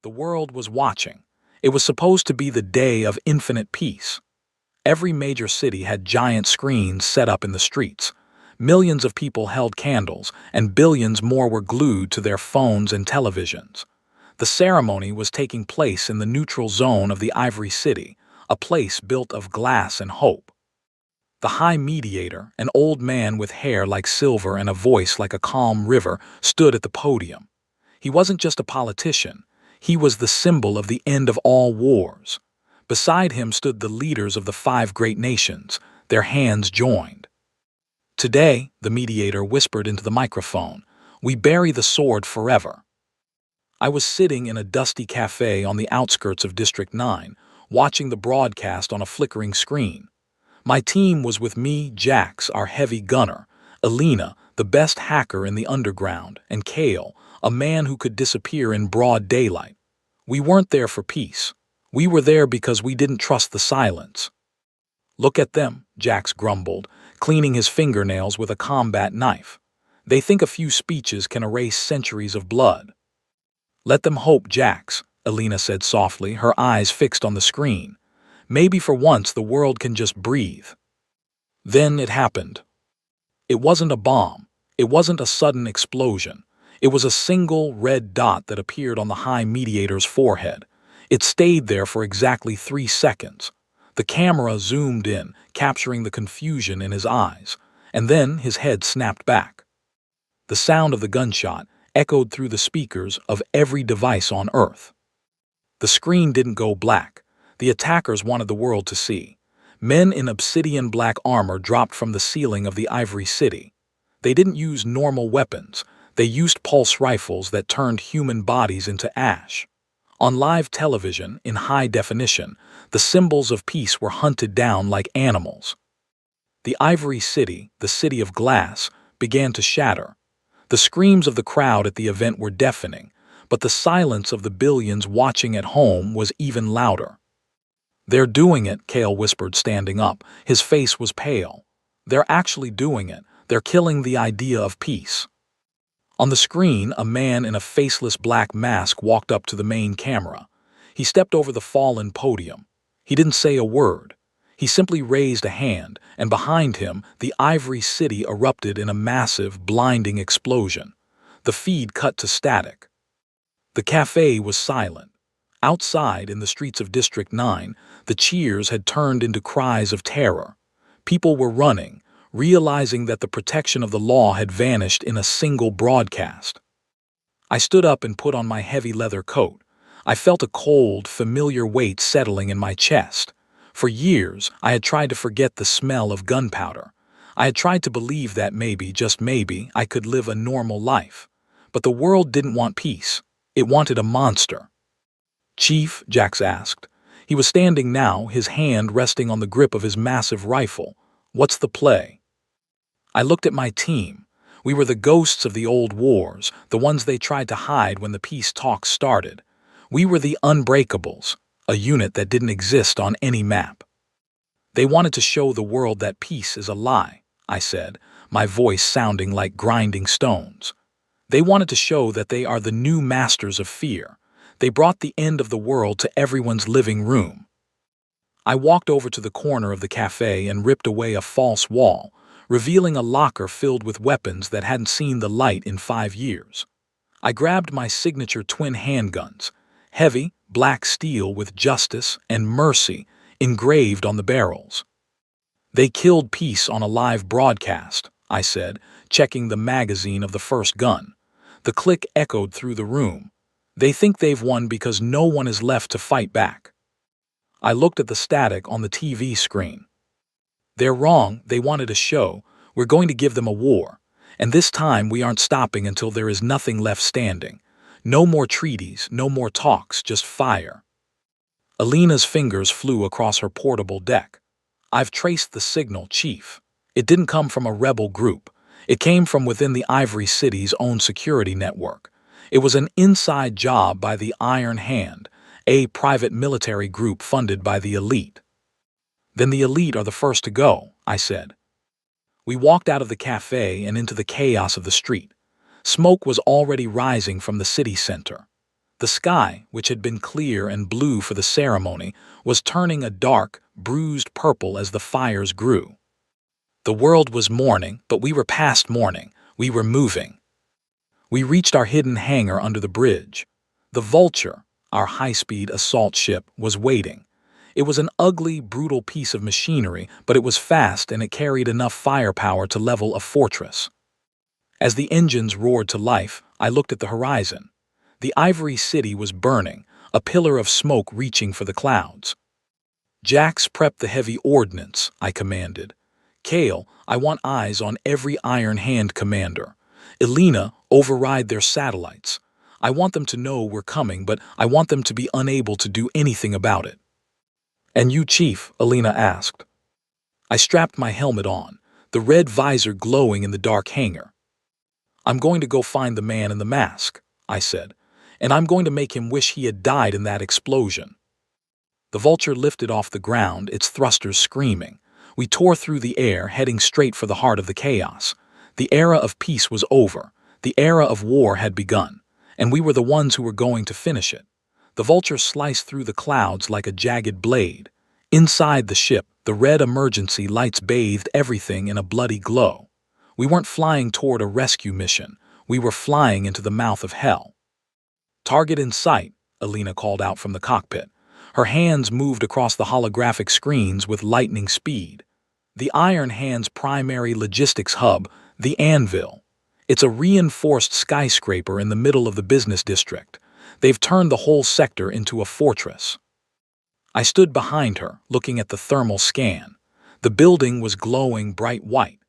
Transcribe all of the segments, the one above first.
The world was watching. It was supposed to be the day of infinite peace. Every major city had giant screens set up in the streets. Millions of people held candles, and billions more were glued to their phones and televisions. The ceremony was taking place in the neutral zone of the Ivory City, a place built of glass and hope. The High Mediator, an old man with hair like silver and a voice like a calm river, stood at the podium. He wasn't just a politician. He was the symbol of the end of all wars. Beside him stood the leaders of the 5 great nations, their hands joined. Today, the mediator whispered into the microphone, "We bury the sword forever." I was sitting in a dusty cafe on the outskirts of District 9, watching the broadcast on a flickering screen. My team was with me, Jax, our heavy gunner, Alina, the best hacker in the underground, and Kale, a man who could disappear in broad daylight. We weren't there for peace. We were there because we didn't trust the silence. "Look at them," Jax grumbled, cleaning his fingernails with a combat knife. "They think a few speeches can erase centuries of blood." "Let them hope, Jax," Alina said softly, her eyes fixed on the screen. "Maybe for once the world can just breathe." Then it happened. It wasn't a bomb. It wasn't a sudden explosion. It was a single red dot that appeared on the High Mediator's forehead. It stayed there for exactly 3 seconds. The camera zoomed in, capturing the confusion in his eyes, and then his head snapped back. The sound of the gunshot echoed through the speakers of every device on Earth. The screen didn't go black. The attackers wanted the world to see. Men in obsidian black armor dropped from the ceiling of the Ivory City. They didn't use normal weapons. They used pulse rifles that turned human bodies into ash. On live television, in high definition, the symbols of peace were hunted down like animals. The Ivory City, the city of glass, began to shatter. The screams of the crowd at the event were deafening, but the silence of the billions watching at home was even louder. "They're doing it," Kale whispered, standing up. His face was pale. "They're actually doing it. They're killing the idea of peace." On the screen, a man in a faceless black mask walked up to the main camera. He stepped over the fallen podium. He didn't say a word. He simply raised a hand, and behind him, the Ivory City erupted in a massive, blinding explosion. The feed cut to static. The cafe was silent. Outside, in the streets of District 9, the cheers had turned into cries of terror. People were running, realizing that the protection of the law had vanished in a single broadcast. I stood up and put on my heavy leather coat. I felt a cold, familiar weight settling in my chest. For years, I had tried to forget the smell of gunpowder. I had tried to believe that maybe, just maybe, I could live a normal life. But the world didn't want peace. It wanted a monster. "Chief?" Jax asked. He was standing now, his hand resting on the grip of his massive rifle. "What's the play?" I looked at my team. We were the ghosts of the old wars, the ones they tried to hide when the peace talks started. We were the Unbreakables, a unit that didn't exist on any map. "They wanted to show the world that peace is a lie," I said, my voice sounding like grinding stones. "They wanted to show that they are the new masters of fear. They brought the end of the world to everyone's living room." I walked over to the corner of the cafe and ripped away a false wall, revealing a locker filled with weapons that hadn't seen the light in 5 years. I grabbed my signature twin handguns, heavy, black steel with justice and mercy engraved on the barrels. "They killed peace on a live broadcast," I said, checking the magazine of the first gun. The click echoed through the room. "They think they've won because no one is left to fight back." I looked at the static on the TV screen. "They're wrong. They wanted a show. We're going to give them a war. And this time we aren't stopping until there is nothing left standing. No more treaties, no more talks, just fire." Alina's fingers flew across her portable deck. "I've traced the signal, Chief. It didn't come from a rebel group. It came from within the Ivory City's own security network. It was an inside job by the Iron Hand, a private military group funded by the elite." "Then the elite are the first to go," I said. We walked out of the cafe and into the chaos of the street. Smoke was already rising from the city center. The sky, which had been clear and blue for the ceremony, was turning a dark, bruised purple as the fires grew. The world was mourning, but we were past mourning. We were moving. We reached our hidden hangar under the bridge. The Vulture, our high-speed assault ship, was waiting. It was an ugly, brutal piece of machinery, but it was fast and it carried enough firepower to level a fortress. As the engines roared to life, I looked at the horizon. The Ivory City was burning, a pillar of smoke reaching for the clouds. "Jax, prep the heavy ordnance," I commanded. "Kale, I want eyes on every Iron Hand commander. Elena, override their satellites. I want them to know we're coming, but I want them to be unable to do anything about it." "And you, Chief?" Elena asked. I strapped my helmet on, the red visor glowing in the dark hangar. "I'm going to go find the man in the mask," I said, "and I'm going to make him wish he had died in that explosion." The Vulture lifted off the ground, its thrusters screaming. We tore through the air, heading straight for the heart of the chaos. The era of peace was over. The era of war had begun, and we were the ones who were going to finish it. The Vulture sliced through the clouds like a jagged blade. Inside the ship, the red emergency lights bathed everything in a bloody glow. We weren't flying toward a rescue mission. We were flying into the mouth of hell. "Target in sight," Elena called out from the cockpit. Her hands moved across the holographic screens with lightning speed. "The Iron Hand's primary logistics hub, the Anvil. It's a reinforced skyscraper in the middle of the business district. They've turned the whole sector into a fortress." I stood behind her, looking at the thermal scan. The building was glowing bright white.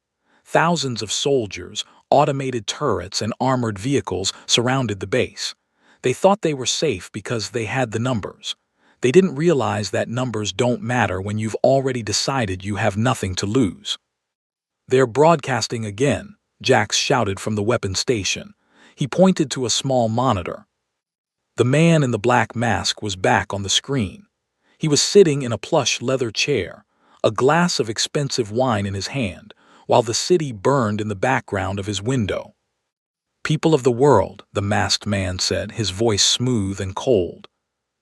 Thousands of soldiers, automated turrets, and armored vehicles surrounded the base. They thought they were safe because they had the numbers. They didn't realize that numbers don't matter when you've already decided you have nothing to lose. "They're broadcasting again," Jax shouted from the weapons station. He pointed to a small monitor. The man in the black mask was back on the screen. He was sitting in a plush leather chair, a glass of expensive wine in his hand, while the city burned in the background of his window. "People of the world," the masked man said, his voice smooth and cold.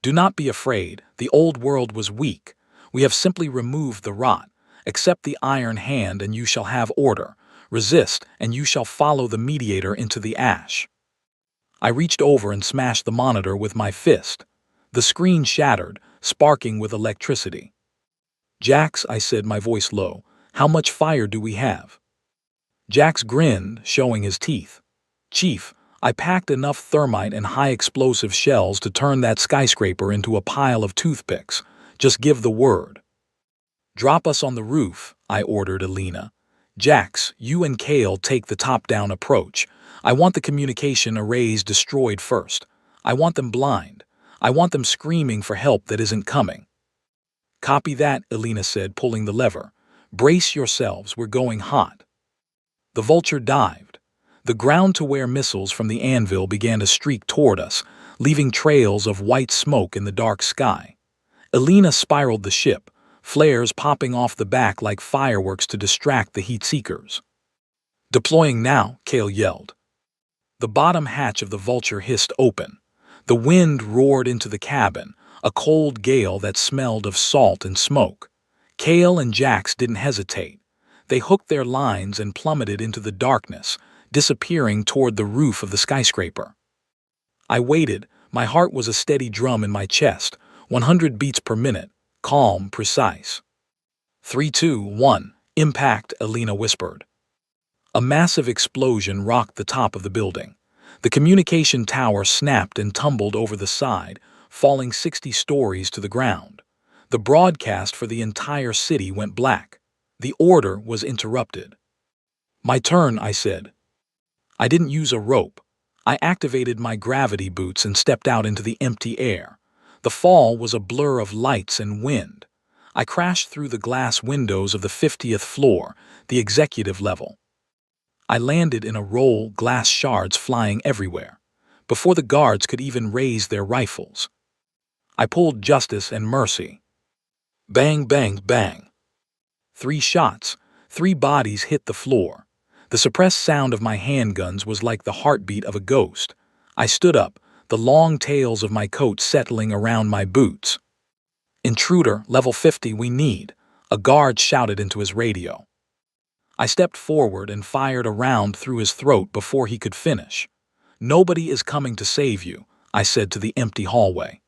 "Do not be afraid. The old world was weak. We have simply removed the rot. Accept the Iron Hand and you shall have order. Resist and you shall follow the mediator into the ash." I reached over and smashed the monitor with my fist. The screen shattered, sparking with electricity. "Jax," I said, my voice low, "how much fire do we have?" Jax grinned, showing his teeth. "Chief, I packed enough thermite and high-explosive shells to turn that skyscraper into a pile of toothpicks. Just give the word." "Drop us on the roof," I ordered Elena. "Jax, you and Kale take the top-down approach. I want the communication arrays destroyed first. I want them blind. I want them screaming for help that isn't coming." "Copy that," Elena said, pulling the lever. "Brace yourselves, we're going hot." The Vulture dived. The ground-to-air missiles from the Anvil began to streak toward us, leaving trails of white smoke in the dark sky. Elena spiraled the ship, flares popping off the back like fireworks to distract the heat seekers. "Deploying now," Kale yelled. The bottom hatch of the Vulture hissed open. The wind roared into the cabin, a cold gale that smelled of salt and smoke. Kale and Jax didn't hesitate. They hooked their lines and plummeted into the darkness, disappearing toward the roof of the skyscraper. I waited. My heart was a steady drum in my chest, 100 beats per minute, calm, precise. 3, 2, 1, impact, Elena whispered. A massive explosion rocked the top of the building. The communication tower snapped and tumbled over the side, falling 60 stories to the ground. The broadcast for the entire city went black. The order was interrupted. "My turn," I said. I didn't use a rope. I activated my gravity boots and stepped out into the empty air. The fall was a blur of lights and wind. I crashed through the glass windows of the 50th floor, the executive level. I landed in a roll, glass shards flying everywhere, before the guards could even raise their rifles. I pulled Justice and Mercy. Bang, bang, bang. 3 shots, 3 bodies hit the floor. The suppressed sound of my handguns was like the heartbeat of a ghost. I stood up, the long tails of my coat settling around my boots. "Intruder, level 50, we need," a guard shouted into his radio. I stepped forward and fired a round through his throat before he could finish. "Nobody is coming to save you," I said to the empty hallway.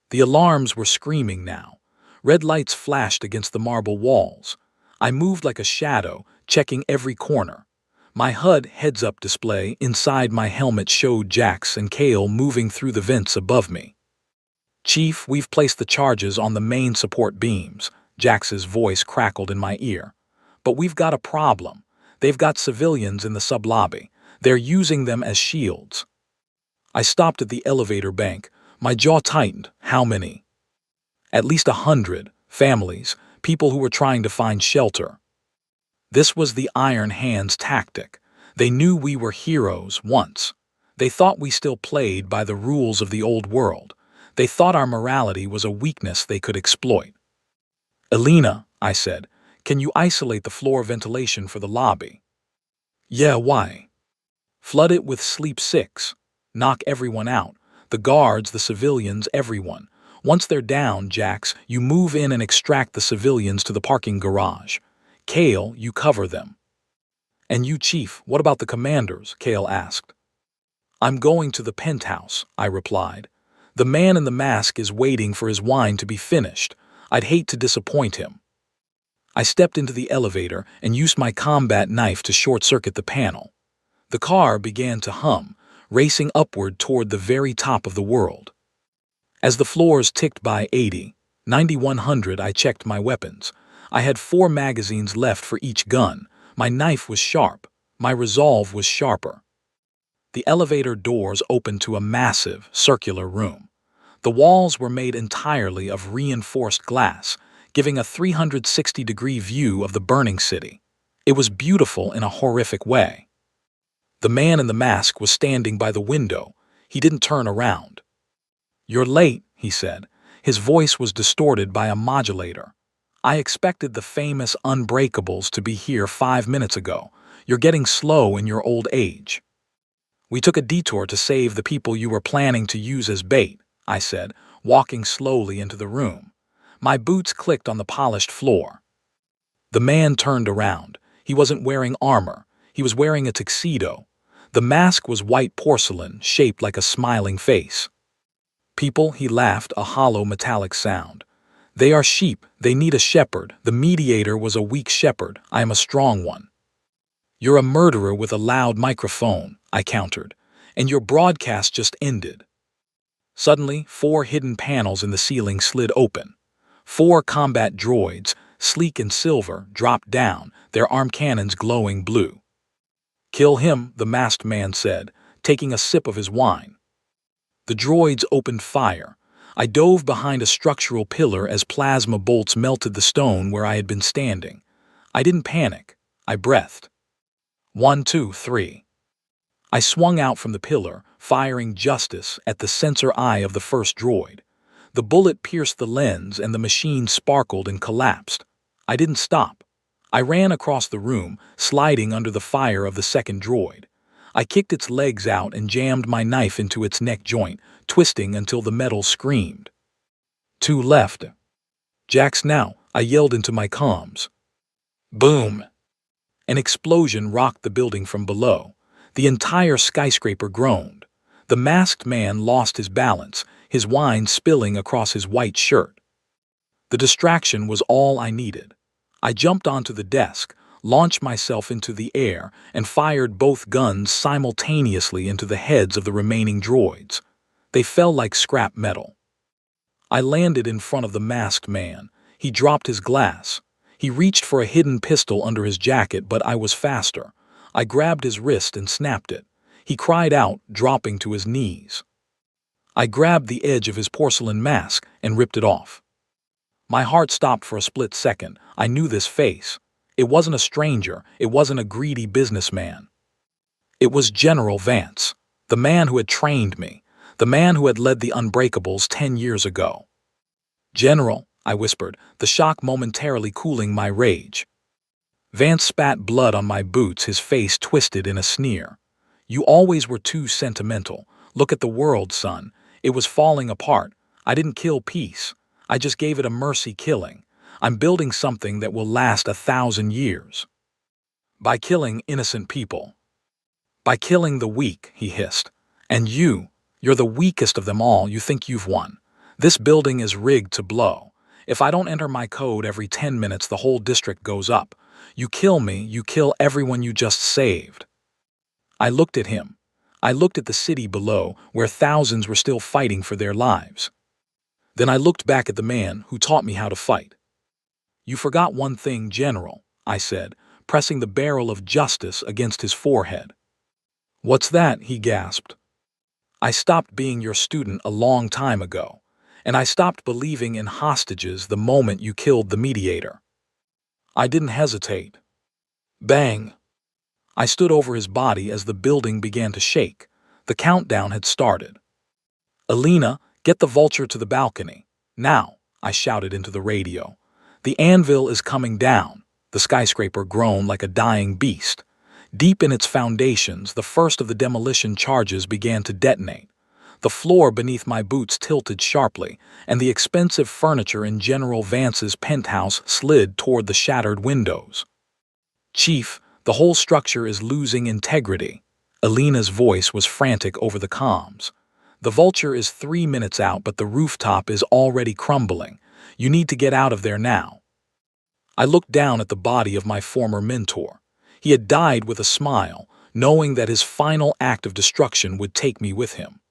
The alarms were screaming now. Red lights flashed against the marble walls. I moved like a shadow, checking every corner. My HUD heads-up display inside my helmet showed Jax and Kale moving through the vents above me. "Chief, we've placed the charges on the main support beams," Jax's voice crackled in my ear. "But we've got a problem. They've got civilians in the sub-lobby. They're using them as shields." I stopped at the elevator bank. My jaw tightened. How many? At least 100. Families, people who were trying to find shelter. This was the Iron Hands tactic. They knew we were heroes once. They thought we still played by the rules of the old world. They thought our morality was a weakness they could exploit. "Elena," I said, "can you isolate the floor ventilation for the lobby?" "Yeah, why?" "Flood it with Sleep 6. Knock everyone out. The guards, the civilians, everyone. Once they're down, Jax, you move in and extract the civilians to the parking garage. Kale, you cover them." "And you, Chief, what about the commanders?" Kale asked. "I'm going to the penthouse," I replied. "The man in the mask is waiting for his wine to be finished. I'd hate to disappoint him." I stepped into the elevator and used my combat knife to short-circuit the panel. The car began to hum, racing upward toward the very top of the world. As the floors ticked by 80, 9100, I checked my weapons. I had 4 magazines left for each gun. My knife was sharp. My resolve was sharper. The elevator doors opened to a massive, circular room. The walls were made entirely of reinforced glass, giving a 360-degree view of the burning city. It was beautiful in a horrific way. The man in the mask was standing by the window. He didn't turn around. "You're late," he said. His voice was distorted by a modulator. "I expected the famous Unbreakables to be here 5 minutes ago. You're getting slow in your old age." "We took a detour to save the people you were planning to use as bait," I said, walking slowly into the room. My boots clicked on the polished floor. The man turned around. He wasn't wearing armor. He was wearing a tuxedo. The mask was white porcelain, shaped like a smiling face. "People," he laughed, a hollow metallic sound. "They are sheep. They need a shepherd. The mediator was a weak shepherd. I am a strong one." "You're a murderer with a loud microphone," I countered, "and your broadcast just ended." Suddenly, 4 hidden panels in the ceiling slid open. 4 combat droids, sleek and silver, dropped down, their arm cannons glowing blue. "Kill him," the masked man said, taking a sip of his wine. The droids opened fire. I dove behind a structural pillar as plasma bolts melted the stone where I had been standing. I didn't panic. I breathed. 1, 2, 3. I swung out from the pillar, firing justice at the sensor eye of the first droid. The bullet pierced the lens and the machine sparkled and collapsed. I didn't stop. I ran across the room, sliding under the fire of the second droid. I kicked its legs out and jammed my knife into its neck joint, twisting until the metal screamed. 2 left. "Jax now," I yelled into my comms. Boom! An explosion rocked the building from below. The entire skyscraper groaned. The masked man lost his balance, his wine spilling across his white shirt. The distraction was all I needed. I jumped onto the desk, launched myself into the air, and fired both guns simultaneously into the heads of the remaining droids. They fell like scrap metal. I landed in front of the masked man. He dropped his glass. He reached for a hidden pistol under his jacket, but I was faster. I grabbed his wrist and snapped it. He cried out, dropping to his knees. I grabbed the edge of his porcelain mask and ripped it off. My heart stopped for a split second. I knew this face. It wasn't a stranger. It wasn't a greedy businessman. It was General Vance, the man who had trained me, the man who had led the Unbreakables 10 years ago. "General," I whispered, the shock momentarily cooling my rage. Vance spat blood on my boots, his face twisted in a sneer. "You always were too sentimental. Look at the world, son. It was falling apart. I didn't kill peace. I just gave it a mercy killing. I'm building something that will last 1,000 years. By killing innocent people. By killing the weak, he hissed. And you're the weakest of them all. You think you've won. This building is rigged to blow. If I don't enter my code every 10 minutes, the whole district goes up. You kill me, you kill everyone you just saved. I looked at him. I looked at the city below, where thousands were still fighting for their lives. Then I looked back at the man who taught me how to fight. You forgot one thing, General, I said, pressing the barrel of justice against his forehead. What's that? He gasped. I stopped being your student a long time ago, and I stopped believing in hostages the moment you killed the mediator. I didn't hesitate. Bang! I stood over his body as the building began to shake. The countdown had started. Alina, get the vulture to the balcony. Now, I shouted into the radio. The anvil is coming down. The skyscraper groaned like a dying beast. Deep in its foundations, the first of the demolition charges began to detonate. The floor beneath my boots tilted sharply, and the expensive furniture in General Vance's penthouse slid toward the shattered windows. Chief, the whole structure is losing integrity. Alina's voice was frantic over the comms. The vulture is 3 minutes out, but the rooftop is already crumbling. You need to get out of there now. I looked down at the body of my former mentor. He had died with a smile, knowing that his final act of destruction would take me with him.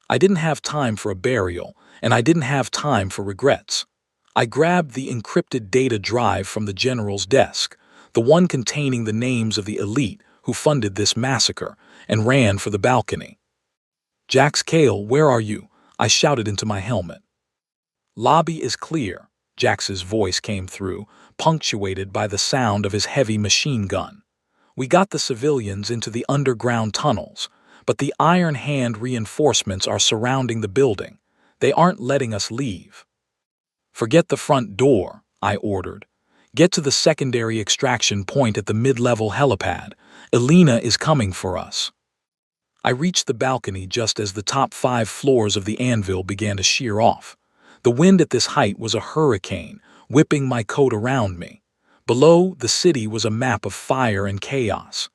I didn't have time for a burial, and I didn't have time for regrets. I grabbed the encrypted data drive from the general's desk, the one containing the names of the elite who funded this massacre, and ran for the balcony. Jax Cale, where are you? I shouted into my helmet. Lobby is clear, Jax's voice came through, punctuated by the sound of his heavy machine gun. We got the civilians into the underground tunnels, but the Iron Hand reinforcements are surrounding the building. They aren't letting us leave. Forget the front door, I ordered. Get to the secondary extraction point at the mid-level helipad. Alina is coming for us. I reached the balcony just as the top 5 floors of the anvil began to shear off. The wind at this height was a hurricane, whipping my coat around me. Below, the city was a map of fire and chaos.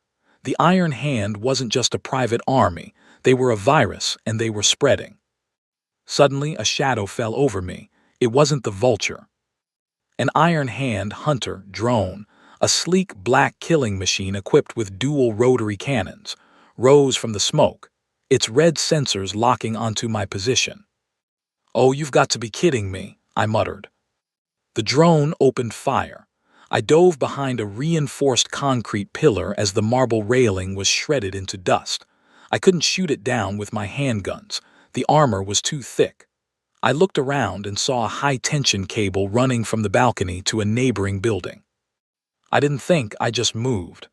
The Iron Hand wasn't just a private army. They were a virus, and they were spreading. Suddenly, a shadow fell over me. It wasn't the vulture. An Iron Hand hunter drone, a sleek black killing machine equipped with dual rotary cannons, rose from the smoke, its red sensors locking onto my position. Oh, you've got to be kidding me, I muttered. The drone opened fire. I dove behind a reinforced concrete pillar as the marble railing was shredded into dust. I couldn't shoot it down with my handguns. The armor was too thick. I looked around and saw a high-tension cable running from the balcony to a neighboring building. I didn't think, I just moved.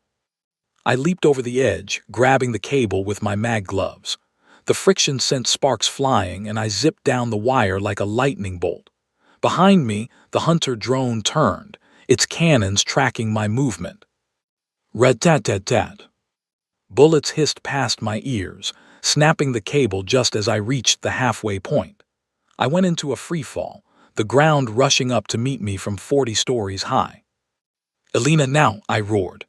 I leaped over the edge, grabbing the cable with my mag gloves. The friction sent sparks flying, and I zipped down the wire like a lightning bolt. Behind me, the hunter drone turned, its cannons tracking my movement. Rat-tat-tat-tat. Bullets hissed past my ears, snapping the cable just as I reached the halfway point. I went into a freefall, the ground rushing up to meet me from 40 stories high. Alina, now, I roared.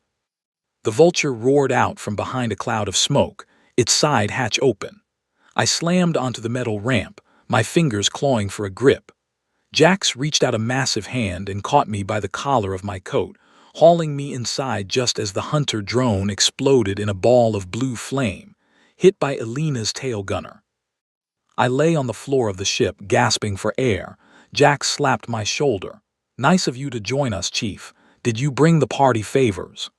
The vulture roared out from behind a cloud of smoke, its side hatch open. I slammed onto the metal ramp, my fingers clawing for a grip. Jax reached out a massive hand and caught me by the collar of my coat, hauling me inside just as the hunter drone exploded in a ball of blue flame, hit by Alina's tail gunner. I lay on the floor of the ship, gasping for air. Jax slapped my shoulder. Nice of you to join us, Chief. Did you bring the party favors?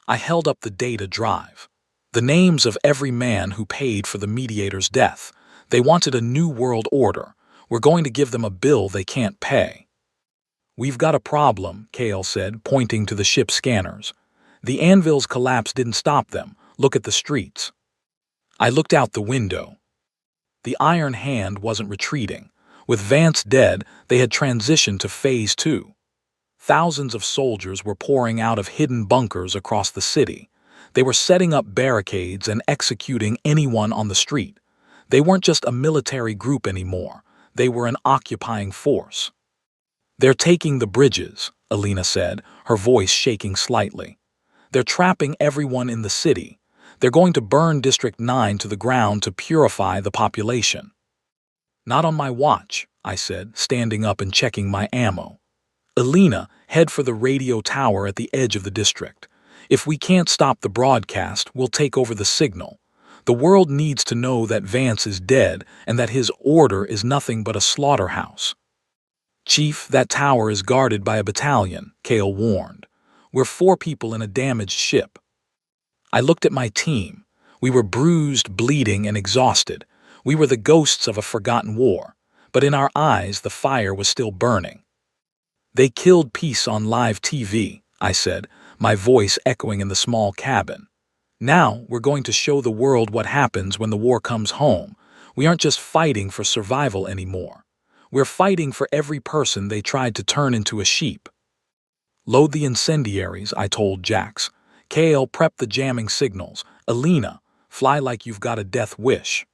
I held up the data drive. The names of every man who paid for the mediator's death. They wanted a new world order. We're going to give them a bill they can't pay. We've got a problem, Cale said, pointing to the ship's scanners. The anvil's collapse didn't stop them. Look at the streets. I looked out the window. The Iron Hand wasn't retreating. With Vance dead, they had transitioned to Phase 2. Thousands of soldiers were pouring out of hidden bunkers across the city. They were setting up barricades and executing anyone on the street. They weren't just a military group anymore. They were an occupying force. "They're taking the bridges," Alina said, her voice shaking slightly. "They're trapping everyone in the city. They're going to burn District 9 to the ground to purify the population." "Not on my watch," I said, standing up and checking my ammo. "Alina, head for the radio tower at the edge of the district. If we can't stop the broadcast, we'll take over the signal. The world needs to know that Vance is dead and that his order is nothing but a slaughterhouse." "Chief, that tower is guarded by a battalion," Kale warned. "We're 4 people in a damaged ship." I looked at my team. We were bruised, bleeding, and exhausted. We were the ghosts of a forgotten war, but in our eyes the fire was still burning. "They killed peace on live TV," I said, my voice echoing in the small cabin. "Now we're going to show the world what happens when the war comes home. We aren't just fighting for survival anymore. We're fighting for every person they tried to turn into a sheep." "Load the incendiaries," I told Jax. "Kale, prep the jamming signals. Alina, fly like you've got a death wish."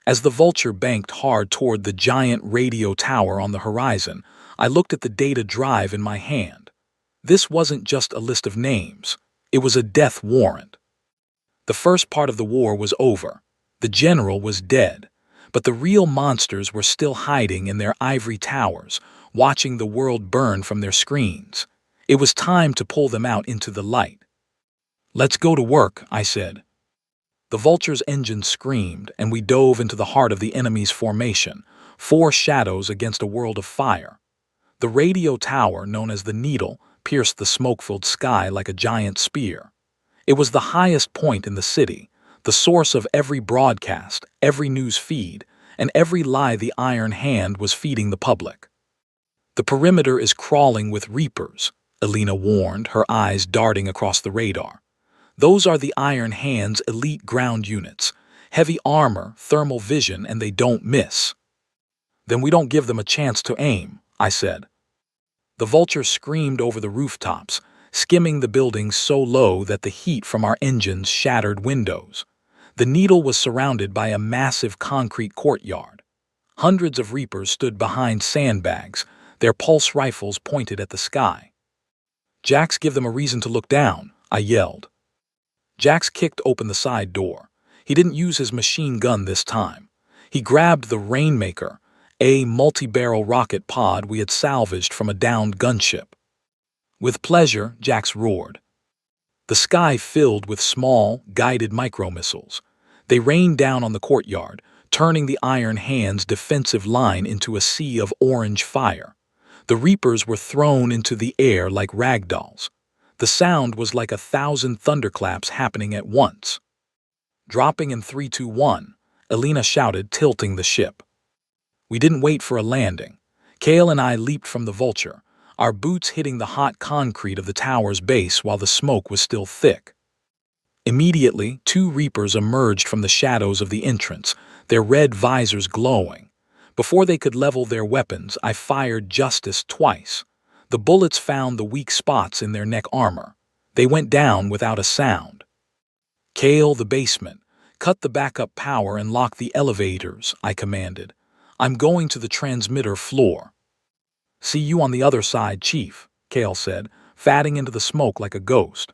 As the Vulture banked hard toward the giant radio tower on the horizon, I looked at the data drive in my hand. This wasn't just a list of names. It was a death warrant. The first part of the war was over. The general was dead. But the real monsters were still hiding in their ivory towers, watching the world burn from their screens. It was time to pull them out into the light. "Let's go to work," I said. The Vulture's engine screamed, and we dove into the heart of the enemy's formation, 4 shadows against a world of fire. The radio tower, known as the Needle, pierced the smoke-filled sky like a giant spear. It was the highest point in the city, the source of every broadcast, every news feed, and every lie the Iron Hand was feeding the public. "The perimeter is crawling with Reapers," Alina warned, her eyes darting across the radar. "Those are the Iron Hand's elite ground units. Heavy armor, thermal vision, and they don't miss." "Then we don't give them a chance to aim," I said. The Vulture screamed over the rooftops, skimming the buildings so low that the heat from our engines shattered windows. The Needle was surrounded by a massive concrete courtyard. Hundreds of Reapers stood behind sandbags, their pulse rifles pointed at the sky. "Jax, give them a reason to look down," I yelled. Jax kicked open the side door. He didn't use his machine gun this time. He grabbed the Rainmaker, a multi-barrel rocket pod we had salvaged from a downed gunship. "With pleasure," Jax roared. The sky filled with small, guided micromissiles. They rained down on the courtyard, turning the Iron Hand's defensive line into a sea of orange fire. The Reapers were thrown into the air like ragdolls. The sound was like 1,000 thunderclaps happening at once. "Dropping in 3, 2, 1, Alina shouted, tilting the ship. We didn't wait for a landing. Kale and I leaped from the Vulture, our boots hitting the hot concrete of the tower's base while the smoke was still thick. Immediately, 2 Reapers emerged from the shadows of the entrance, their red visors glowing. Before they could level their weapons, I fired Justice twice. The bullets found the weak spots in their neck armor. They went down without a sound. "Kale, the basement. Cut the backup power and lock the elevators," I commanded. "I'm going to the transmitter floor." "See you on the other side, Chief," Kale said, fading into the smoke like a ghost.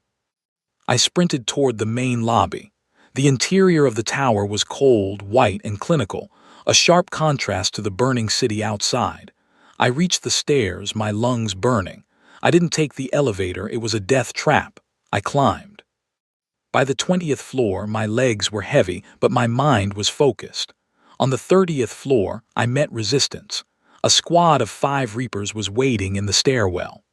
I sprinted toward the main lobby. The interior of the tower was cold, white, and clinical, a sharp contrast to the burning city outside. I reached the stairs, my lungs burning. I didn't take the elevator, it was a death trap. I climbed. By the 20th floor, my legs were heavy, but my mind was focused. On the 30th floor, I met resistance. A squad of 5 Reapers was waiting in the stairwell.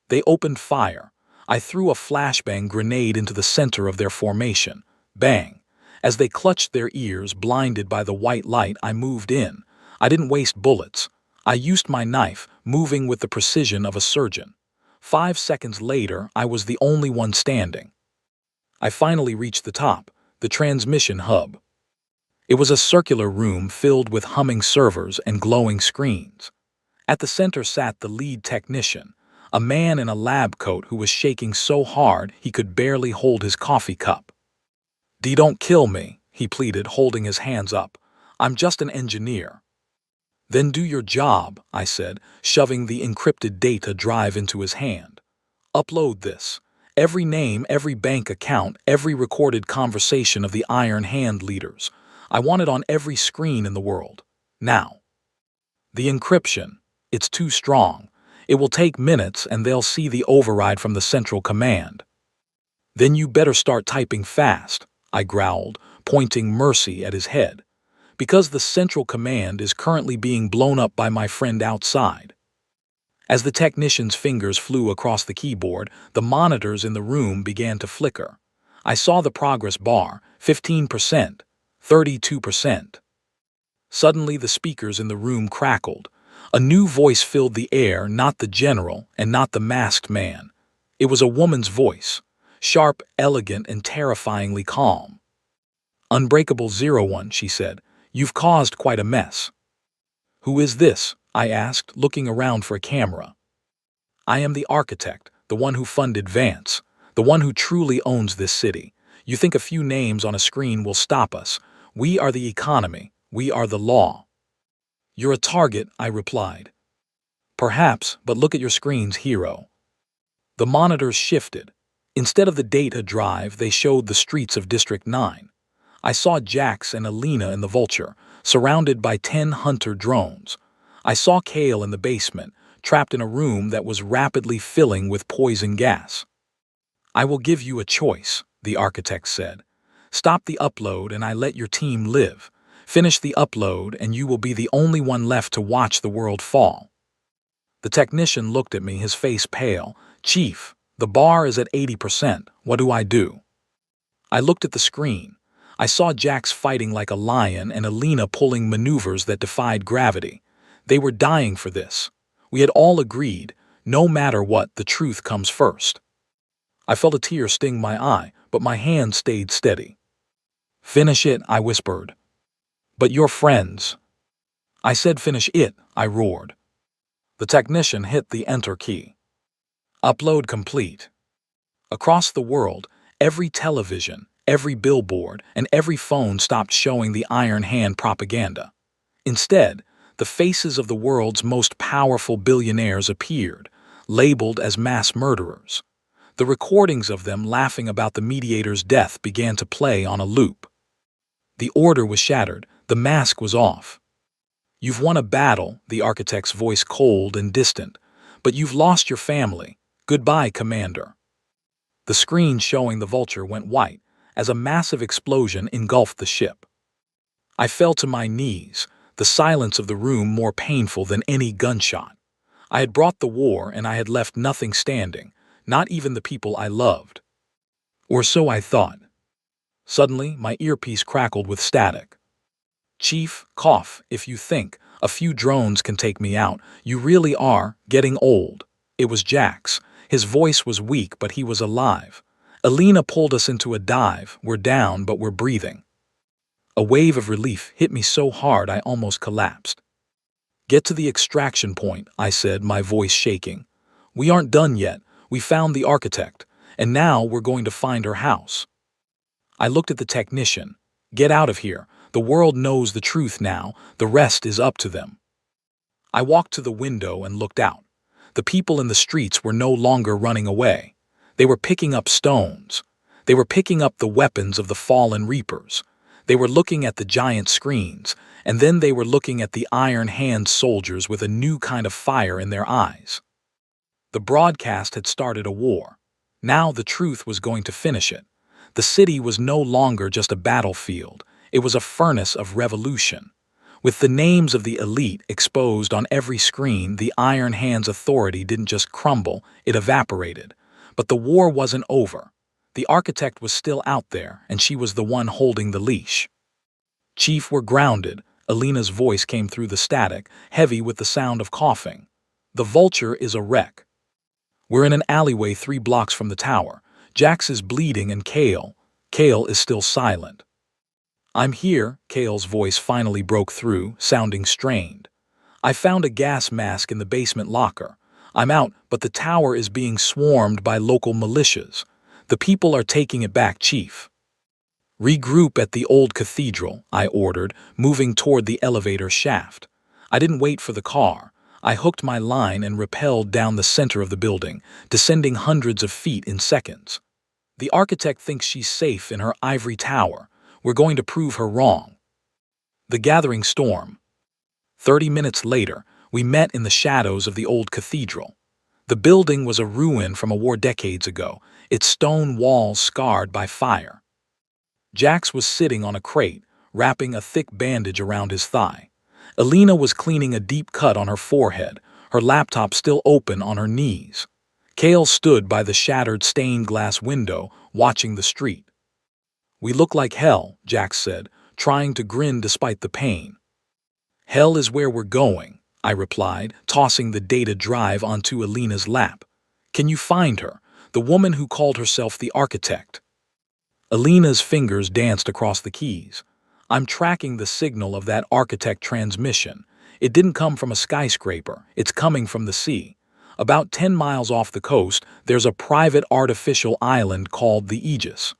They opened fire. I threw a flashbang grenade into the center of their formation. Bang! As they clutched their ears, blinded by the white light, I moved in. I didn't waste bullets. I used my knife, moving with the precision of a surgeon. 5 seconds later, I was the only one standing. I finally reached the top, the transmission hub. It was a circular room filled with humming servers and glowing screens. At the center sat the lead technician, a man in a lab coat who was shaking so hard he could barely hold his coffee cup. "D, don't kill me," he pleaded, holding his hands up. I'm just an engineer. Then do your job, I said, shoving the encrypted data drive into his hand. Upload this. Every name, every bank account, every recorded conversation of the Iron Hand leaders. I want it on every screen in the world. Now. The encryption. It's too strong. It will take minutes and they'll see the override from the central command. Then you better start typing fast, I growled, pointing mercy at his head. Because the central command is currently being blown up by my friend outside. As the technician's fingers flew across the keyboard, the monitors in the room began to flicker. I saw the progress bar, 15%, 32%. Suddenly the speakers in the room crackled. A new voice filled the air, not the general and not the masked man. It was a woman's voice, sharp, elegant, and terrifyingly calm. Unbreakable 01, she said. You've caused quite a mess. Who is this? I asked, looking around for a camera. I am the architect, the one who funded Vance, the one who truly owns this city. You think a few names on a screen will stop us. We are the economy. We are the law. You're a target, I replied. Perhaps, but look at your screen's hero. The monitors shifted. Instead of the data drive, they showed the streets of District 9. I saw Jax and Alina in the Vulture, surrounded by 10 Hunter drones. I saw Kale in the basement, trapped in a room that was rapidly filling with poison gas. I will give you a choice, the architect said. Stop the upload and I let your team live. Finish the upload and you will be the only one left to watch the world fall. The technician looked at me, his face pale. Chief, the bar is at 80%. What do I do? I looked at the screen. I saw Jax fighting like a lion and Alina pulling maneuvers that defied gravity. They were dying for this. We had all agreed, no matter what, the truth comes first. I felt a tear sting my eye, but my hand stayed steady. Finish it, I whispered. But your friends. I said finish it, I roared. The technician hit the enter key. Upload complete. Across the world, every television, every billboard, and every phone stopped showing the Iron Hand propaganda. Instead, the faces of the world's most powerful billionaires appeared, labeled as mass murderers. The recordings of them laughing about the mediator's death began to play on a loop. The order was shattered, the mask was off. You've won a battle, the architect's voice cold and distant, but you've lost your family. Goodbye, Commander. The screen showing the Vulture went white as a massive explosion engulfed the ship. I fell to my knees, the silence of the room more painful than any gunshot. I had brought the war and I had left nothing standing, not even the people I loved. Or so I thought. Suddenly, my earpiece crackled with static. Chief, cough, if you think a few drones can take me out, you really are getting old. It was Jax. His voice was weak, but he was alive. Alina pulled us into a dive. We're down, but we're breathing. A wave of relief hit me so hard I almost collapsed. Get to the extraction point, I said, my voice shaking. We aren't done yet. We found the architect, and now we're going to find her house. I looked at the technician. Get out of here. The world knows the truth now. The rest is up to them. I walked to the window and looked out. The people in the streets were no longer running away. They were picking up stones. They were picking up the weapons of the fallen reapers. They were looking at the giant screens, and then they were looking at the Iron Hand soldiers with a new kind of fire in their eyes. The broadcast had started a war. Now the truth was going to finish it. The city was no longer just a battlefield. It was a furnace of revolution. With the names of the elite exposed on every screen, the Iron Hand's authority didn't just crumble, it evaporated. But the war wasn't over. The architect was still out there, and she was the one holding the leash. Chief, we're grounded. Alina's voice came through the static, heavy with the sound of coughing. The Vulture is a wreck. We're in an alleyway 3 blocks from the tower. Jax is bleeding and Kale is still silent. I'm here, Kale's voice finally broke through, sounding strained. I found a gas mask in the basement locker. I'm out, but the tower is being swarmed by local militias. The people are taking it back, Chief. Regroup at the old cathedral, I ordered, moving toward the elevator shaft. I didn't wait for the car. I hooked my line and rappelled down the center of the building, descending hundreds of feet in seconds. The architect thinks she's safe in her ivory tower. We're going to prove her wrong. The gathering storm. 30 minutes later, we met in the shadows of the old cathedral. The building was a ruin from a war decades ago, its stone walls scarred by fire. Jax was sitting on a crate, wrapping a thick bandage around his thigh. Alina was cleaning a deep cut on her forehead, her laptop still open on her knees. Kale stood by the shattered stained glass window, watching the street. "We look like hell," Jax said, trying to grin despite the pain. "Hell is where we're going," I replied, tossing the data drive onto Alina's lap. "Can you find her, the woman who called herself the architect?" Alina's fingers danced across the keys. "I'm tracking the signal of that architect transmission. It didn't come from a skyscraper, it's coming from the sea. About 10 miles off the coast, there's a private artificial island called the Aegis.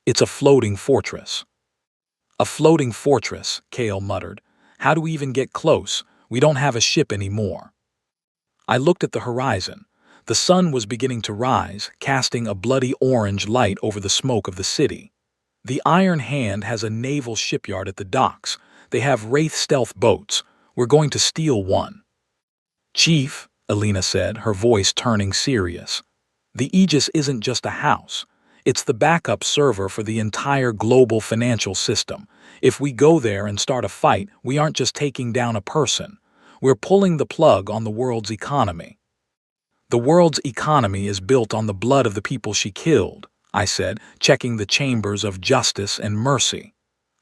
It's a floating fortress." "A floating fortress," Kale muttered. "How do we even get close? We don't have a ship anymore." I looked at the horizon. The sun was beginning to rise, casting a bloody orange light over the smoke of the city. "The Iron Hand has a naval shipyard at the docks. They have Wraith stealth boats. We're going to steal one." "Chief," Alina said, her voice turning serious, "the Aegis isn't just a house. It's the backup server for the entire global financial system. If we go there and start a fight, we aren't just taking down a person. We're pulling the plug on the world's economy." "The world's economy is built on the blood of the people she killed," I said, checking the chambers of justice and mercy.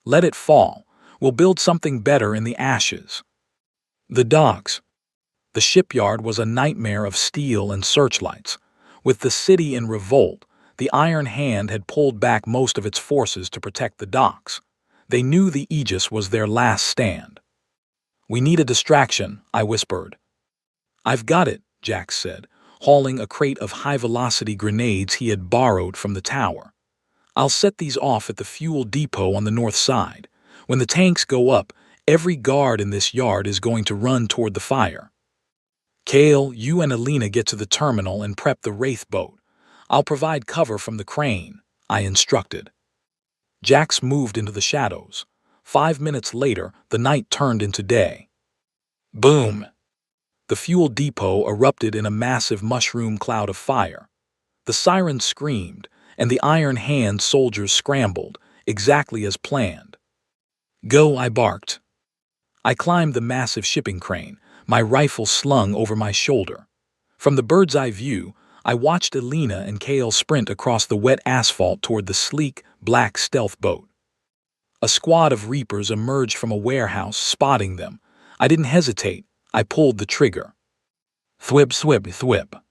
"Let it fall. We'll build something better in the ashes." The docks. The shipyard was a nightmare of steel and searchlights. With the city in revolt, the Iron Hand had pulled back most of its forces to protect the docks. They knew the Aegis was their last stand. "We need a distraction," I whispered. "I've got it," Jax said, hauling a crate of high-velocity grenades he had borrowed from the tower. "I'll set these off at the fuel depot on the north side. When the tanks go up, every guard in this yard is going to run toward the fire. Kale, you and Alina get to the terminal and prep the Wraith boat. I'll provide cover from the crane," I instructed. Jax moved into the shadows. 5 minutes later, the night turned into day. Boom! The fuel depot erupted in a massive mushroom cloud of fire. The sirens screamed, and the Iron Hand soldiers scrambled, exactly as planned. "Go," I barked. I climbed the massive shipping crane, my rifle slung over my shoulder. From the bird's-eye view, I watched Alina and Kale sprint across the wet asphalt toward the sleek, black stealth boat. A squad of Reapers emerged from a warehouse, spotting them. I didn't hesitate. I pulled the trigger. Thwip, thwip, thwip.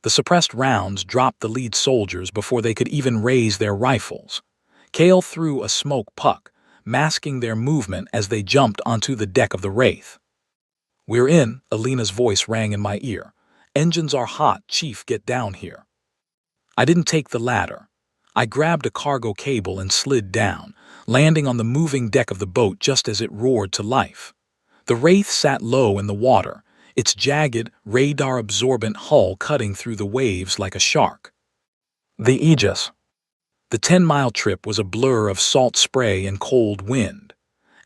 The suppressed rounds dropped the lead soldiers before they could even raise their rifles. Kale threw a smoke puck, masking their movement as they jumped onto the deck of the Wraith. "We're in," Alina's voice rang in my ear. "Engines are hot, Chief, get down here." I didn't take the ladder. I grabbed a cargo cable and slid down, landing on the moving deck of the boat just as it roared to life. The Wraith sat low in the water, its jagged, radar-absorbent hull cutting through the waves like a shark. The Aegis. The 10-mile trip was a blur of salt spray and cold wind.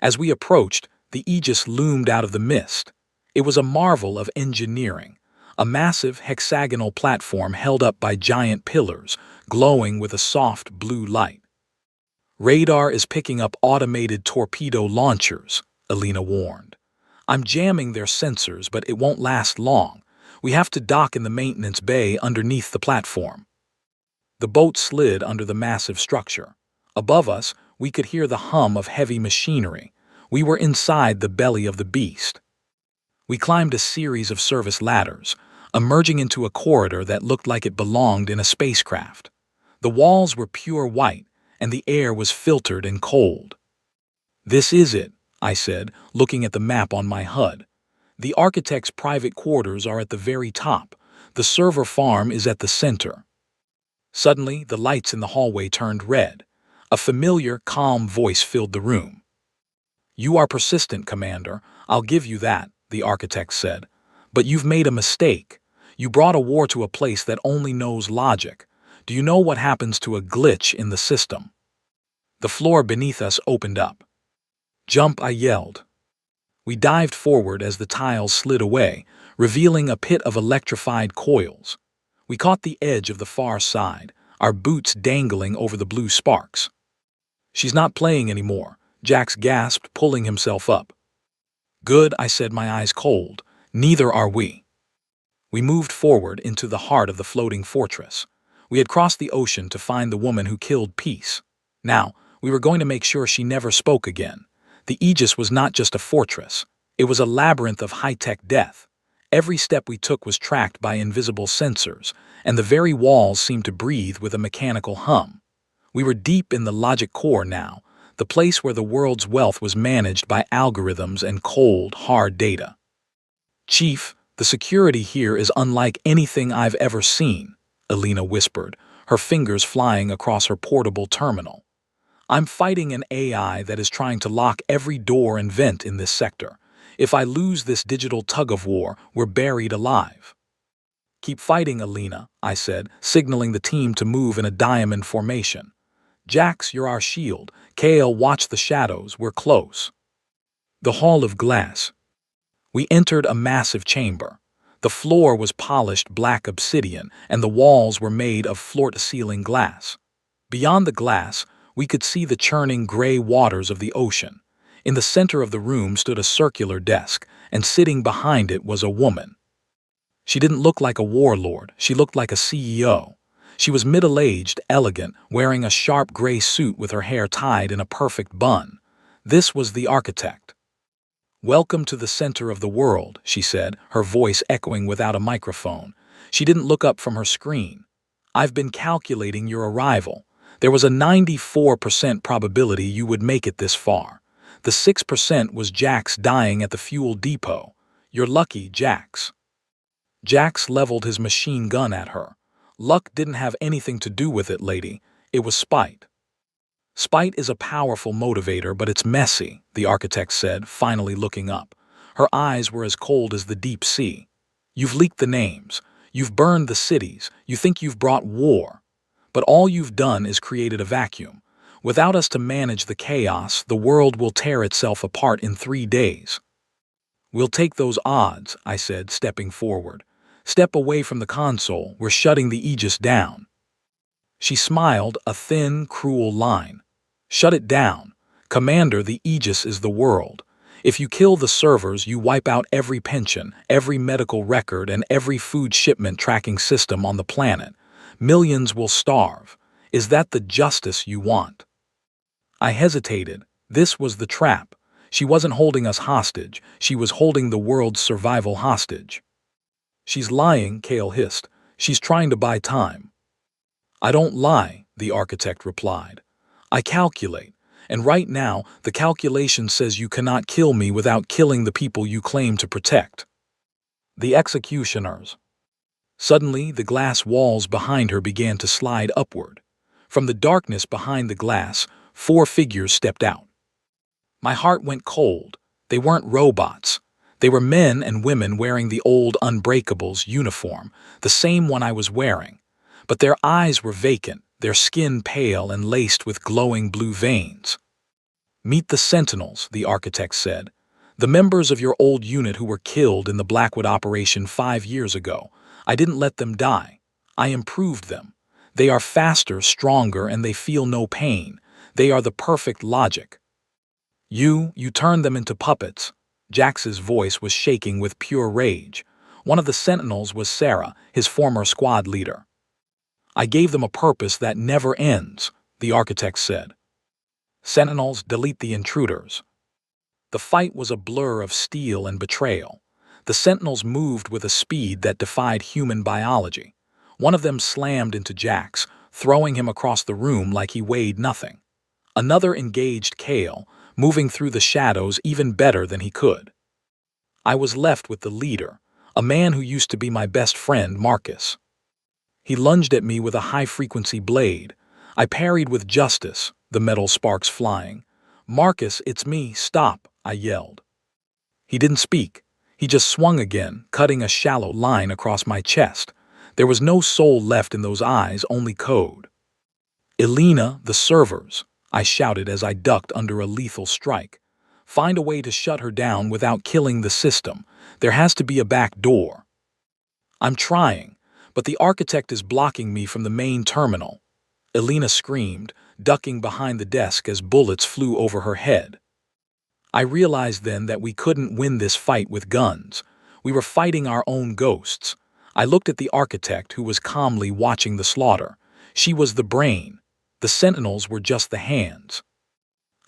As we approached, the Aegis loomed out of the mist. It was a marvel of engineering, a massive hexagonal platform held up by giant pillars, glowing with a soft blue light. "Radar is picking up automated torpedo launchers," Alina warned. "I'm jamming their sensors, but it won't last long. We have to dock in the maintenance bay underneath the platform." The boat slid under the massive structure. Above us, we could hear the hum of heavy machinery. We were inside the belly of the beast. We climbed a series of service ladders, emerging into a corridor that looked like it belonged in a spacecraft. The walls were pure white, and the air was filtered and cold. "This is it," I said, looking at the map on my HUD. "The architect's private quarters are at the very top. The server farm is at the center." Suddenly, the lights in the hallway turned red. A familiar, calm voice filled the room. "You are persistent, Commander. I'll give you that," the architect said. "But you've made a mistake. You brought a war to a place that only knows logic. Do you know what happens to a glitch in the system?" The floor beneath us opened up. "Jump!" I yelled. We dived forward as the tiles slid away, revealing a pit of electrified coils. We caught the edge of the far side, our boots dangling over the blue sparks. "She's not playing anymore," Jax gasped, pulling himself up. "Good," I said, my eyes cold. "Neither are we." We moved forward into the heart of the floating fortress. We had crossed the ocean to find the woman who killed Peace. Now, we were going to make sure she never spoke again. The Aegis was not just a fortress. It was a labyrinth of high-tech death. Every step we took was tracked by invisible sensors, and the very walls seemed to breathe with a mechanical hum. We were deep in the logic core now, the place where the world's wealth was managed by algorithms and cold, hard data. "Chief, the security here is unlike anything I've ever seen," Alina whispered, her fingers flying across her portable terminal. "I'm fighting an AI that is trying to lock every door and vent in this sector. If I lose this digital tug-of-war, we're buried alive." "Keep fighting, Alina," I said, signaling the team to move in a diamond formation. "Jax, you're our shield. Kale, watch the shadows. We're close." The Hall of Glass. We entered a massive chamber. The floor was polished black obsidian, and the walls were made of floor-to-ceiling glass. Beyond the glass, we could see the churning gray waters of the ocean. In the center of the room stood a circular desk, and sitting behind it was a woman. She didn't look like a warlord, she looked like a CEO. She was middle-aged, elegant, wearing a sharp gray suit with her hair tied in a perfect bun. This was the architect. "Welcome to the center of the world," she said, her voice echoing without a microphone. She didn't look up from her screen. "I've been calculating your arrival. There was a 94% probability you would make it this far. The 6% was Jax dying at the fuel depot. You're lucky, Jax." Jax leveled his machine gun at her. "Luck didn't have anything to do with it, lady. It was spite." "Spite is a powerful motivator, but it's messy," the architect said, finally looking up. Her eyes were as cold as the deep sea. "You've leaked the names. You've burned the cities. You think you've brought war. But all you've done is created a vacuum. Without us to manage the chaos, the world will tear itself apart in 3 days." "We'll take those odds," I said, stepping forward. "Step away from the console. We're shutting the Aegis down." She smiled, a thin, cruel line. "Shut it down. Commander, the Aegis is the world. If you kill the servers, you wipe out every pension, every medical record, and every food shipment tracking system on the planet. Millions will starve. Is that the justice you want?" I hesitated. This was the trap. She wasn't holding us hostage. She was holding the world's survival hostage. "She's lying," Kale hissed. "She's trying to buy time." "I don't lie," the architect replied. "I calculate, and right now the calculation says you cannot kill me without killing the people you claim to protect. The executioners." Suddenly, the glass walls behind her began to slide upward. From the darkness behind the glass, 4 figures stepped out. My heart went cold. They weren't robots. They were men and women wearing the old Unbreakable's uniform, the same one I was wearing. But their eyes were vacant, their skin pale and laced with glowing blue veins. "Meet the Sentinels," the architect said. "The members of your old unit who were killed in the Blackwood operation 5 years ago. I didn't let them die. I improved them. They are faster, stronger, and they feel no pain. They are the perfect logic. You turned them into puppets." Jax's voice was shaking with pure rage. One of the Sentinels was Sarah, his former squad leader. "I gave them a purpose that never ends," the architect said. "Sentinels, delete the intruders." The fight was a blur of steel and betrayal. The Sentinels moved with a speed that defied human biology. One of them slammed into Jax, throwing him across the room like he weighed nothing. Another engaged Kale, moving through the shadows even better than he could. I was left with the leader, a man who used to be my best friend, Marcus. He lunged at me with a high-frequency blade. I parried with justice. the metal sparks flying. "Marcus, it's me, stop," I yelled. He didn't speak. He just swung again, cutting a shallow line across my chest. There was no soul left in those eyes, only code. "Elena, the servers," I shouted as I ducked under a lethal strike. "Find a way to shut her down without killing the system. There has to be a back door." "I'm trying, but the architect is blocking me from the main terminal," Elena screamed, ducking behind the desk as bullets flew over her head. I realized then that we couldn't win this fight with guns. We were fighting our own ghosts. I looked at the architect, who was calmly watching the slaughter. She was the brain. The sentinels were just the hands.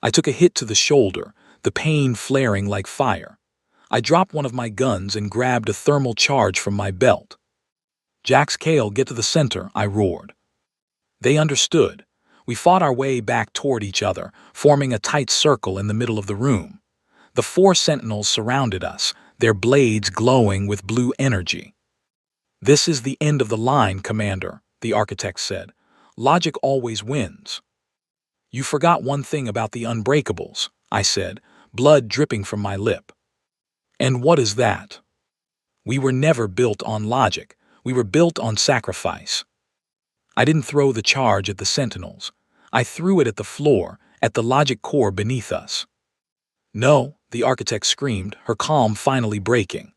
I took a hit to the shoulder, the pain flaring like fire. I dropped one of my guns and grabbed a thermal charge from my belt. "Jax, Kale, get to the center," I roared. They understood. We fought our way back toward each other, forming a tight circle in the middle of the room. The 4 sentinels surrounded us, their blades glowing with blue energy. "This is the end of the line, Commander," the architect said. "Logic always wins." "You forgot one thing about the Unbreakables," I said, blood dripping from my lip. "And what is that?" "We were never built on logic. We were built on sacrifice." I didn't throw the charge at the sentinels. I threw it at the floor, at the logic core beneath us. "No," the architect screamed, her calm finally breaking.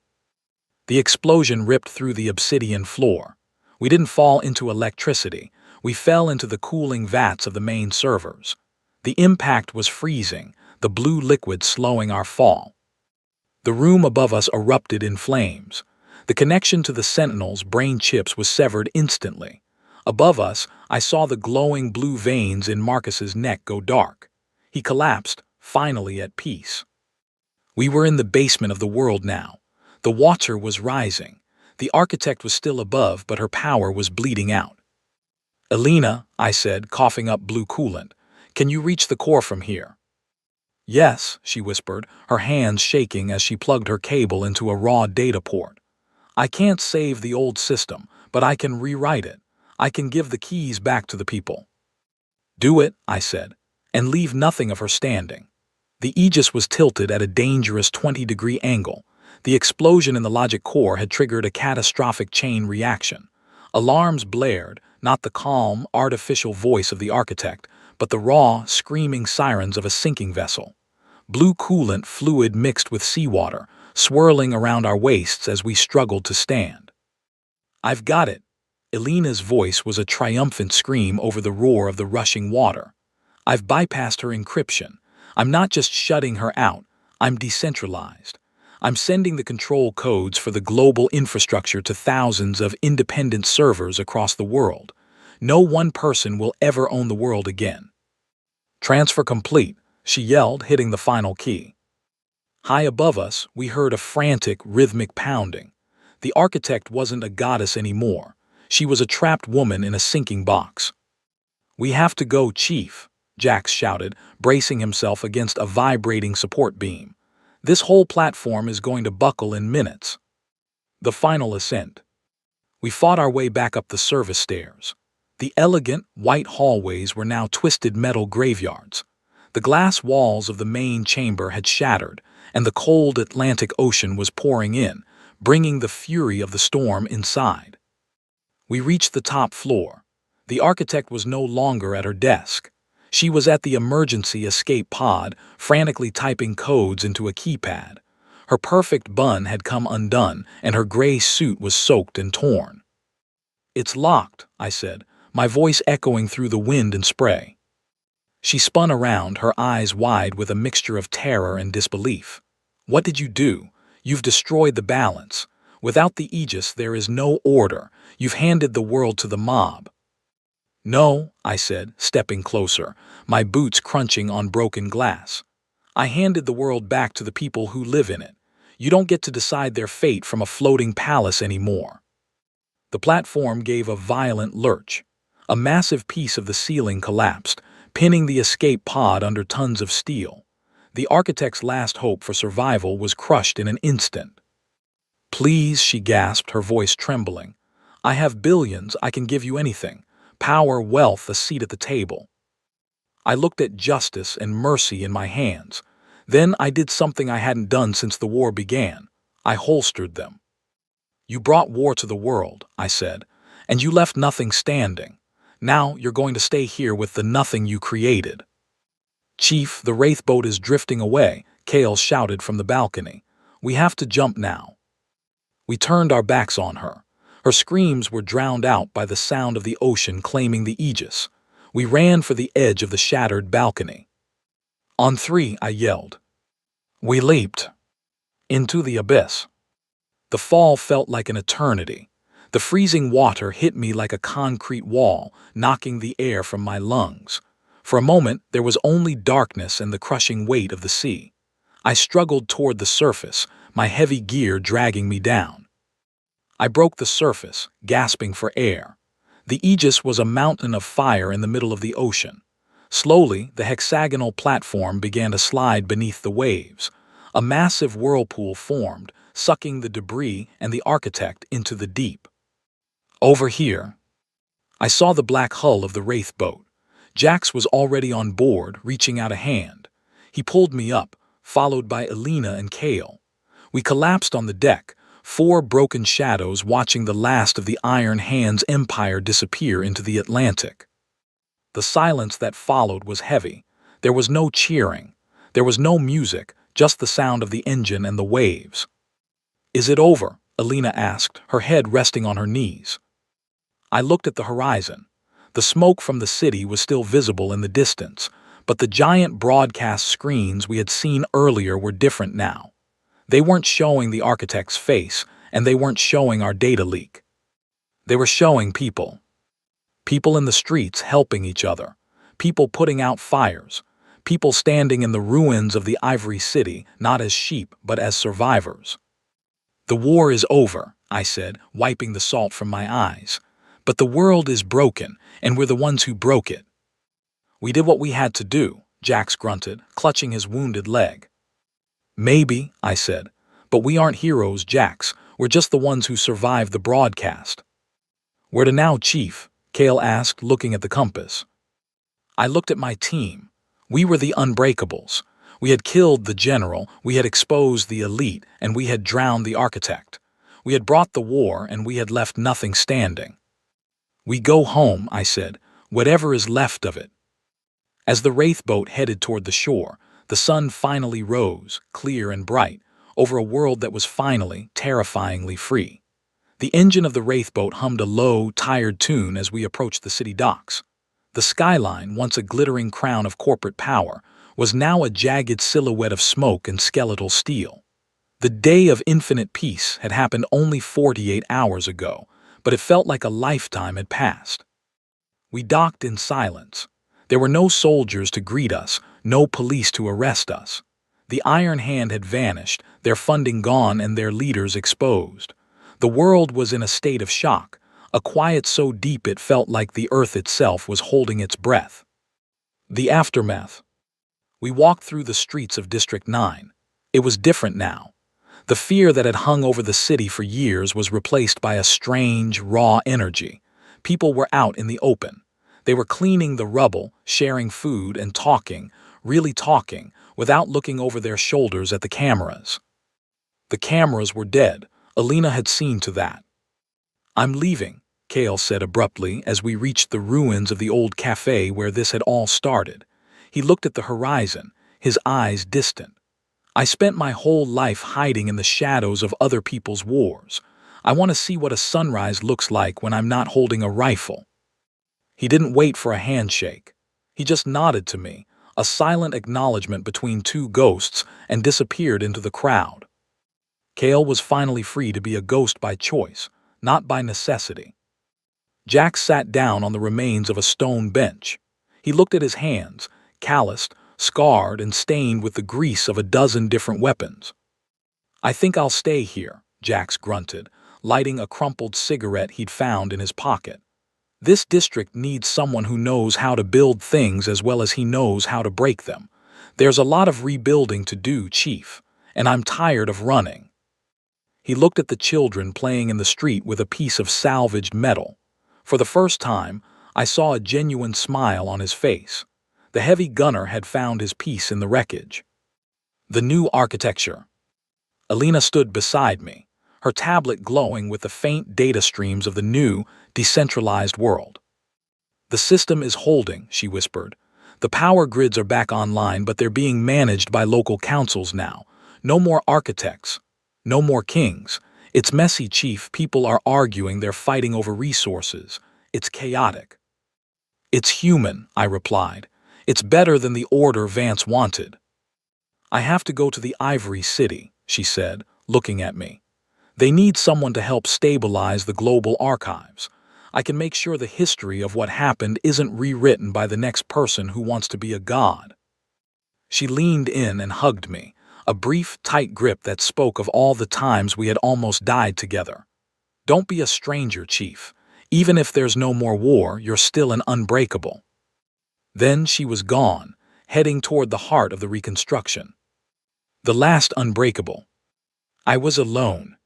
The explosion ripped through the obsidian floor. We didn't fall into electricity. We fell into the cooling vats of the main servers. The impact was freezing, the blue liquid slowing our fall. The room above us erupted in flames. The connection to the sentinels' brain chips was severed instantly. Above us, I saw the glowing blue veins in Marcus's neck go dark. He collapsed, finally at peace. We were in the basement of the world now. The water was rising. The architect was still above, but her power was bleeding out. "Elena," I said, coughing up blue coolant, "can you reach the core from here?" "Yes," she whispered, her hands shaking as she plugged her cable into a raw data port. "I can't save the old system, but I can rewrite it. I can give the keys back to the people." "Do it," I said, "and leave nothing of her standing." The Aegis was tilted at a dangerous 20-degree angle. The explosion in the logic core had triggered a catastrophic chain reaction. Alarms blared, not the calm, artificial voice of the architect, but the raw, screaming sirens of a sinking vessel. Blue coolant fluid mixed with seawater, swirling around our waists as we struggled to stand. "I've got it." Elena's voice was a triumphant scream over the roar of the rushing water. "I've bypassed her encryption. I'm not just shutting her out, I'm decentralized. I'm sending the control codes for the global infrastructure to thousands of independent servers across the world. No one person will ever own the world again." "Transfer complete," she yelled, hitting the final key. High above us, we heard a frantic, rhythmic pounding. The architect wasn't a goddess anymore. She was a trapped woman in a sinking box. "We have to go, Chief," Jax shouted, bracing himself against a vibrating support beam. "This whole platform is going to buckle in minutes." The final ascent. We fought our way back up the service stairs. The elegant, white hallways were now twisted metal graveyards. The glass walls of the main chamber had shattered, and the cold Atlantic Ocean was pouring in, bringing the fury of the storm inside. We reached the top floor. The architect was no longer at her desk. She was at the emergency escape pod, frantically typing codes into a keypad. Her perfect bun had come undone, and her gray suit was soaked and torn. "It's locked," I said, my voice echoing through the wind and spray. She spun around, her eyes wide with a mixture of terror and disbelief. "What did you do? You've destroyed the balance. Without the Aegis, there is no order. You've handed the world to the mob." "No," I said, stepping closer, my boots crunching on broken glass. "I handed the world back to the people who live in it. You don't get to decide their fate from a floating palace anymore." The platform gave a violent lurch. A massive piece of the ceiling collapsed, pinning the escape pod under tons of steel. The architect's last hope for survival was crushed in an instant. "Please," she gasped, her voice trembling. "I have billions, I can give you anything. Power, wealth, a seat at the table." I looked at justice and mercy in my hands. Then I did something I hadn't done since the war began. I holstered them. You brought war to the world, I said, and you left nothing standing. Now you're going to stay here with the nothing you created. Chief, the Wraith boat is drifting away, Kale shouted from the balcony. We have to jump now. We turned our backs on her. Her screams were drowned out by the sound of the ocean claiming the Aegis. We ran for the edge of the shattered balcony. On three, I yelled. We leaped into the abyss. The fall felt like an eternity. The freezing water hit me like a concrete wall, knocking the air from my lungs. For a moment, there was only darkness and the crushing weight of the sea. I struggled toward the surface, my heavy gear dragging me down. I broke the surface, gasping for air. The Aegis was a mountain of fire in the middle of the ocean. Slowly, the hexagonal platform began to slide beneath the waves. A massive whirlpool formed, sucking the debris and the architect into the deep. Over here, I saw the black hull of the Wraith boat. Jax was already on board, reaching out a hand. He pulled me up, followed by Elena and Kale. We collapsed on the deck, four broken shadows watching the last of the Iron Hand's empire disappear into the Atlantic. The silence that followed was heavy. There was no cheering. There was no music, just the sound of the engine and the waves. Is it over? Elena asked, her head resting on her knees. I looked at the horizon. The smoke from the city was still visible in the distance, but the giant broadcast screens we had seen earlier were different now. They weren't showing the architect's face, and they weren't showing our data leak. They were showing people. People in the streets helping each other. People putting out fires. People standing in the ruins of the Ivory City, not as sheep, but as survivors. The war is over, I said, wiping the salt from my eyes. But the world is broken, and we're the ones who broke it. We did what we had to do, Jax grunted, clutching his wounded leg. Maybe, I said, but we aren't heroes, Jax. We're just the ones who survived the broadcast. Where to now, Chief? Kale asked, looking at the compass. I looked at my team. We were the Unbreakables. We had killed the general, we had exposed the elite, and we had drowned the architect. We had brought the war, and we had left nothing standing. We go home, I said, whatever is left of it. As the Wraith boat headed toward the shore, the sun finally rose, clear and bright, over a world that was finally, terrifyingly free. The engine of the Wraith boat hummed a low, tired tune as we approached the city docks. The skyline, once a glittering crown of corporate power, was now a jagged silhouette of smoke and skeletal steel. The day of infinite peace had happened only 48 hours ago, but it felt like a lifetime had passed. We docked in silence. There were no soldiers to greet us, no police to arrest us. The Iron Hand had vanished, their funding gone and their leaders exposed. The world was in a state of shock, a quiet so deep it felt like the earth itself was holding its breath. The aftermath. We walked through the streets of District 9. It was different now. The fear that had hung over the city for years was replaced by a strange, raw energy. People were out in the open. They were cleaning the rubble, sharing food, and talking, really talking, without looking over their shoulders at the cameras. The cameras were dead. Elena had seen to that. I'm leaving, Kale said abruptly as we reached the ruins of the old cafe where this had all started. He looked at the horizon, his eyes distant. I spent my whole life hiding in the shadows of other people's wars. I want to see what a sunrise looks like when I'm not holding a rifle. He didn't wait for a handshake. He just nodded to me, a silent acknowledgement between two ghosts, and disappeared into the crowd. Kale was finally free to be a ghost by choice, not by necessity. Jax sat down on the remains of a stone bench. He looked at his hands, calloused, scarred, and stained with the grease of a dozen different weapons. I think I'll stay here, Jax grunted, lighting a crumpled cigarette he'd found in his pocket. This district needs someone who knows how to build things as well as he knows how to break them. There's a lot of rebuilding to do, Chief, and I'm tired of running. He looked at the children playing in the street with a piece of salvaged metal. For the first time, I saw a genuine smile on his face. The heavy gunner had found his piece in the wreckage. The new architecture. Alina stood beside me, her tablet glowing with the faint data streams of the new, decentralized world. "The system is holding," she whispered. "The power grids are back online, but they're being managed by local councils now. No more architects. No more kings. It's messy, Chief. People are arguing, they're fighting over resources. It's chaotic." "It's human," I replied. "It's better than the order Vance wanted." "I have to go to the Ivory City," she said, looking at me. "They need someone to help stabilize the global archives. I can make sure the history of what happened isn't rewritten by the next person who wants to be a god." She leaned in and hugged me, a brief, tight grip that spoke of all the times we had almost died together. "Don't be a stranger, Chief. Even if there's no more war, you're still an unbreakable." Then she was gone, heading toward the heart of the reconstruction. The last unbreakable. I was alone.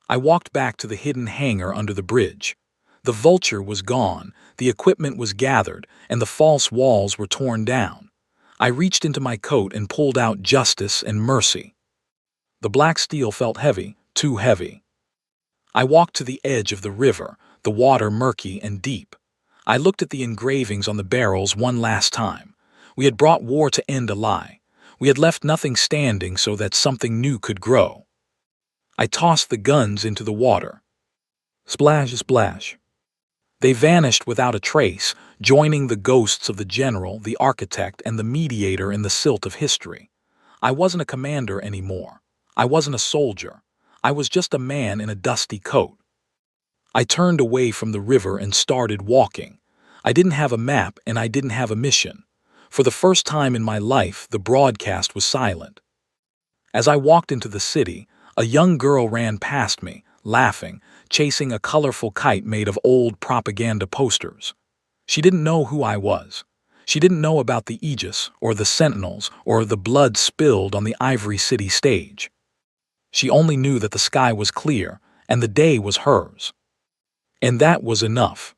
I walked back to the hidden hangar under the bridge. The vulture was gone, the equipment was gathered, and the false walls were torn down. I reached into my coat and pulled out justice and mercy. The black steel felt heavy, too heavy. I walked to the edge of the river, the water murky and deep. I looked at the engravings on the barrels one last time. We had brought war to end a lie. We had left nothing standing so that something new could grow. I tossed the guns into the water. Splash, splash. They vanished without a trace, joining the ghosts of the general, the architect, and the mediator in the silt of history. I wasn't a commander anymore. I wasn't a soldier. I was just a man in a dusty coat. I turned away from the river and started walking. I didn't have a map and I didn't have a mission. For the first time in my life, the broadcast was silent. As I walked into the city, a young girl ran past me, laughing, chasing a colorful kite made of old propaganda posters. She didn't know who I was. She didn't know about the Aegis, or the Sentinels, or the blood spilled on the Ivory City stage. She only knew that the sky was clear, and the day was hers. And that was enough.